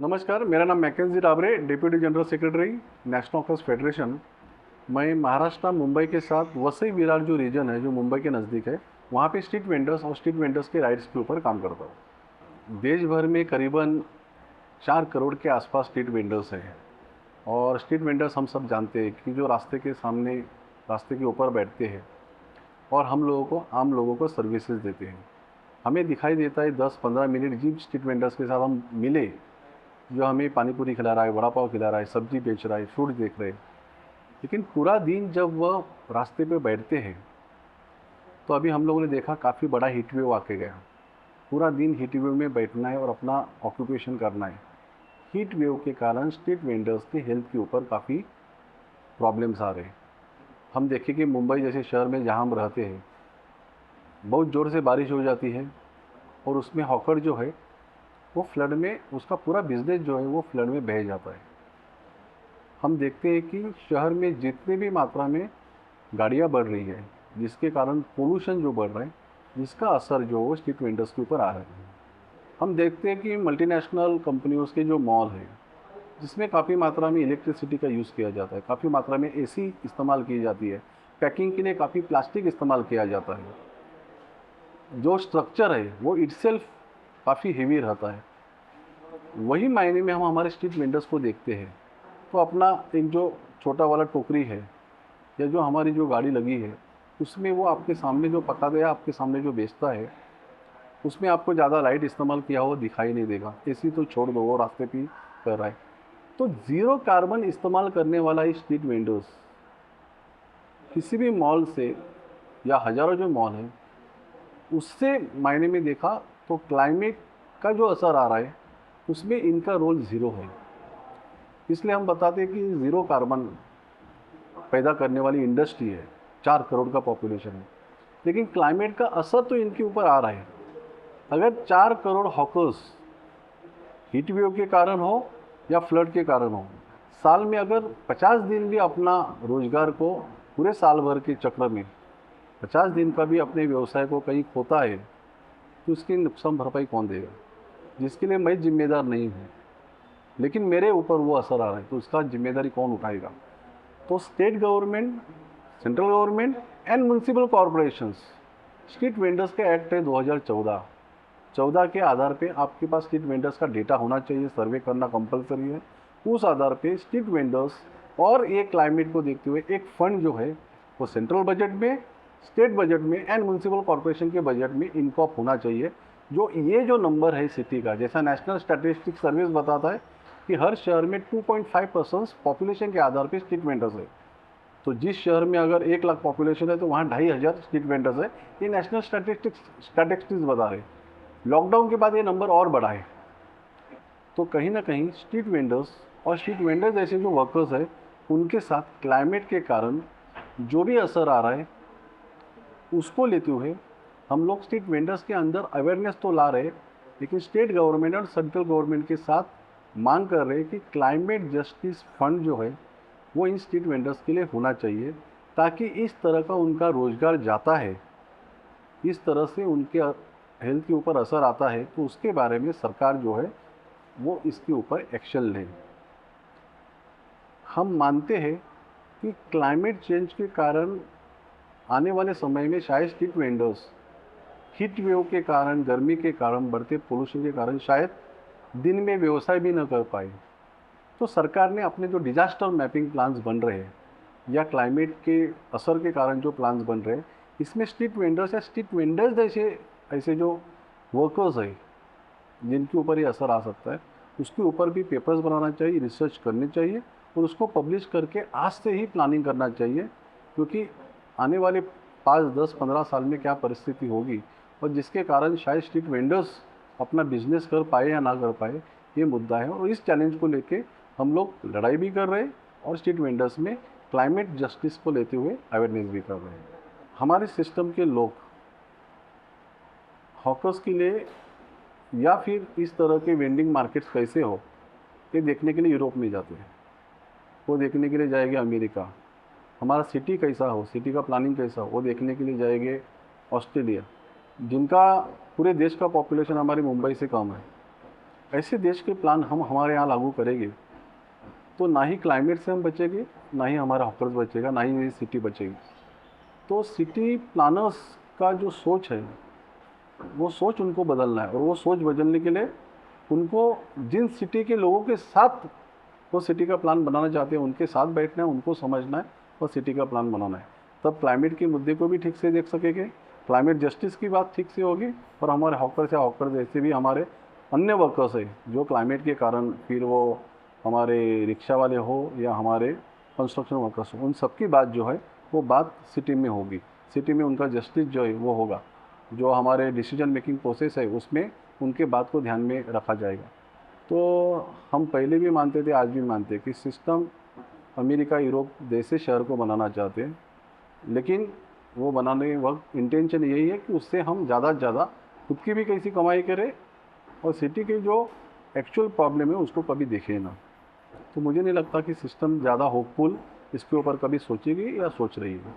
नमस्कार, मेरा नाम Mackenzie Dabre, deputy general secretary national hawkers federation. मैं महाराष्ट्र मुंबई के साथ वसई विरार जो रीजन है, जो मुंबई के नज़दीक है, वहाँ पे स्ट्रीट वेंडर्स और स्ट्रीट वेंडर्स के राइट्स के ऊपर काम करता हूँ। देश भर में करीबन 4 करोड़ के आसपास स्ट्रीट वेंडर्स हैं। और स्ट्रीट वेंडर्स हम सब जानते हैं कि जो रास्ते के सामने, रास्ते के ऊपर बैठते हैं और हम लोगों को, आम लोगों को सर्विसेज देते हैं। हमें दिखाई देता है 10-15 मिनट जिन स्ट्रीट वेंडर्स के साथ हम मिले, जो हमें पानी पूरी खिला रहा है, वड़ा पाव खिला रहा है, सब्जी बेच रहा है, फ्रूट देख रहे हैं, लेकिन पूरा दिन जब वह रास्ते पे बैठते हैं तो अभी हम लोगों ने देखा काफ़ी बड़ा हीट वेव आके गया। पूरा दिन हीट वेव में बैठना है और अपना ऑक्यूपेशन करना है। हीट वेव के कारण स्ट्रीट वेंडर्स के हेल्थ के ऊपर काफ़ी प्रॉब्लम्स आ रहे हैं। हम देखें कि मुंबई जैसे शहर में जहाँ हम रहते हैं, बहुत ज़ोर से बारिश हो जाती है और उसमें हॉकर जो है वो फ्लड में, उसका पूरा बिजनेस जो है वो फ्लड में बह जाता है। हम देखते हैं कि शहर में जितनी भी मात्रा में गाड़ियाँ बढ़ रही है, जिसके कारण पोल्यूशन जो बढ़ रहा है, जिसका असर जो वो स्ट्रीट वेंडर्स के ऊपर आ रहा है। हम देखते हैं कि मल्टीनेशनल कंपनियों के जो मॉल है, जिसमें काफ़ी मात्रा में इलेक्ट्रिसिटी का यूज़ किया जाता है, काफ़ी मात्रा में एसी इस्तेमाल की जाती है, पैकिंग के लिए काफ़ी प्लास्टिक इस्तेमाल किया जाता है। जो स्ट्रक्चर है वो इटसेल्फ काफ़ी हेवी रहता है। वही मायने में हम हमारे स्ट्रीट वेंडर्स को देखते हैं तो अपना एक जो छोटा वाला टोकरी है या जो हमारी जो गाड़ी लगी है, उसमें वो आपके सामने जो पका गया, आपके सामने जो बेचता है, उसमें आपको ज़्यादा लाइट इस्तेमाल किया हुआ दिखाई नहीं देगा। एसी तो छोड़ दो, वो रास्ते पे कर रहा है। तो ज़ीरो कार्बन इस्तेमाल करने वाला ही स्ट्रीट वेंडर्स किसी भी मॉल से, या हज़ारों जो मॉल हैं उससे मायने में देखा तो क्लाइमेट का जो असर आ रहा है उसमें इनका रोल ज़ीरो है। इसलिए हम बताते हैं कि ज़ीरो कार्बन पैदा करने वाली इंडस्ट्री है, 4 करोड़ का पॉपुलेशन है, लेकिन क्लाइमेट का असर तो इनके ऊपर आ रहा है। अगर 4 करोड़ हॉकर्स हीट वेव के कारण हो या फ्लड के कारण हो, साल में अगर 50 दिन भी अपना रोजगार को, पूरे साल भर के चक्र में 50 दिन का भी अपने व्यवसाय को कहीं खोता है, तो उसकी नुकसान भरपाई कौन देगा? जिसके लिए मैं जिम्मेदार नहीं हूँ, लेकिन मेरे ऊपर वो असर आ रहा है, तो उसका जिम्मेदारी कौन उठाएगा? तो state government, central government and municipal corporations, street vendors का एक्ट है 2014 के आधार पे आपके पास स्ट्रीट वेंडर्स का डेटा होना चाहिए, सर्वे करना कंपलसरी है। उस आधार पे स्ट्रीट वेंडर्स और ये क्लाइमेट को देखते हुए एक फंड जो है वो सेंट्रल बजट में, स्टेट बजट में एंड म्यूनसिपल कॉरपोरेशन के बजट में इनकॉप होना चाहिए। जो ये जो नंबर है सिटी का, जैसा नेशनल स्टैटिस्टिक्स सर्विस बताता है कि हर शहर में 2.5% पॉपुलेशन के आधार पे स्ट्रीट वेंडर्स है। तो जिस शहर में अगर 1 लाख पॉपुलेशन है तो वहाँ 2,500 स्ट्रीट वेंडर्स है। ये नेशनल स्टैटिस्टिक्स बता रहे। लॉकडाउन के बाद ये नंबर और बढ़ा है। तो कहीं ना कहीं स्ट्रीट वेंडर्स और स्ट्रीट वेंडर्स जैसे जो वर्कर्स है, उनके साथ क्लाइमेट के कारण जो भी असर आ रहा है उसको लेते हुए हम लोग स्ट्रीट वेंडर्स के अंदर अवेयरनेस तो ला रहे, लेकिन स्टेट गवर्नमेंट और सेंट्रल गवर्नमेंट के साथ मांग कर रहे कि क्लाइमेट जस्टिस फंड जो है वो इन स्ट्रीट वेंडर्स के लिए होना चाहिए, ताकि इस तरह का उनका रोज़गार जाता है, इस तरह से उनके हेल्थ के ऊपर असर आता है, तो उसके बारे में सरकार जो है वो इसके ऊपर एक्शन ले। हम मानते हैं कि क्लाइमेट चेंज के कारण आने वाले समय में शायद स्ट्रीट वेंडर्स हीट वेव के कारण, गर्मी के कारण, बढ़ते पोल्यूशन के कारण शायद दिन में व्यवसाय भी न कर पाए। तो सरकार ने अपने जो डिजास्टर मैपिंग प्लान्स बन रहे हैं या क्लाइमेट के असर के कारण जो प्लान्स बन रहे हैं, इसमें स्ट्रीट वेंडर्स या स्ट्रीट वेंडर्स जैसे ऐसे जो वर्कर्स है जिनके ऊपर ये असर आ सकता है, उसके ऊपर भी पेपर्स बनाना चाहिए, रिसर्च करनी चाहिए और उसको पब्लिश करके आज से ही प्लानिंग करना चाहिए। क्योंकि आने वाले 5, 10, 15 साल में क्या परिस्थिति होगी और जिसके कारण शायद स्ट्रीट वेंडर्स अपना बिजनेस कर पाए या ना कर पाए, ये मुद्दा है। और इस चैलेंज को लेके हम लोग लड़ाई भी कर रहे हैं और स्ट्रीट वेंडर्स में क्लाइमेट जस्टिस को लेते हुए अवेयरनेस भी कर रहे हैं। हमारे सिस्टम के लोग हॉकर्स के लिए या फिर इस तरह के वेंडिंग मार्केट्स कैसे हो, ये देखने के लिए यूरोप में जाते हैं, वो देखने के लिए जाएंगे अमेरिका। हमारा सिटी कैसा हो, सिटी का प्लानिंग कैसा हो, वो देखने के लिए जाएंगे ऑस्ट्रेलिया, जिनका पूरे देश का पॉपुलेशन हमारी मुंबई से कम है। ऐसे देश के प्लान हम हमारे यहाँ लागू करेंगे तो ना ही क्लाइमेट से हम बचेंगे, ना ही हमारा हॉकर्स बचेगा, ना ही ये सिटी बचेगी। तो सिटी प्लानर्स का जो सोच है, वो सोच उनको बदलना है, और वो सोच बदलने के लिए उनको जिन सिटी के लोगों के साथ वो सिटी का प्लान बनाना चाहते हैं उनके साथ बैठना है, उनको समझना है और सिटी का प्लान बनाना है। तब क्लाइमेट के मुद्दे को भी ठीक से देख सकेंगे, क्लाइमेट जस्टिस की बात ठीक से होगी, और हमारे हॉकर्स या हॉकर्स जैसे भी हमारे अन्य वर्कर्स है जो क्लाइमेट के कारण, फिर वो हमारे रिक्शा वाले हो या हमारे कंस्ट्रक्शन वर्कर्स हो, उन सबकी बात जो है वो बात सिटी में होगी। सिटी में उनका जस्टिस जो है वो होगा, जो हमारे डिसीजन मेकिंग प्रोसेस है उसमें उनके बात को ध्यान में रखा जाएगा। तो हम पहले भी मानते थे, आज भी मानते हैं कि सिस्टम अमेरिका, यूरोप जैसे शहर को बनाना चाहते हैं, लेकिन वो बनाने के वक्त इंटेंशन यही है कि उससे हम ज़्यादा से ज़्यादा खुद की भी कैसी कमाई करें और सिटी की जो एक्चुअल प्रॉब्लम है उसको कभी देखें ना। तो मुझे नहीं लगता कि सिस्टम ज़्यादा होपफुल इसके ऊपर कभी सोचेगी या सोच रही है।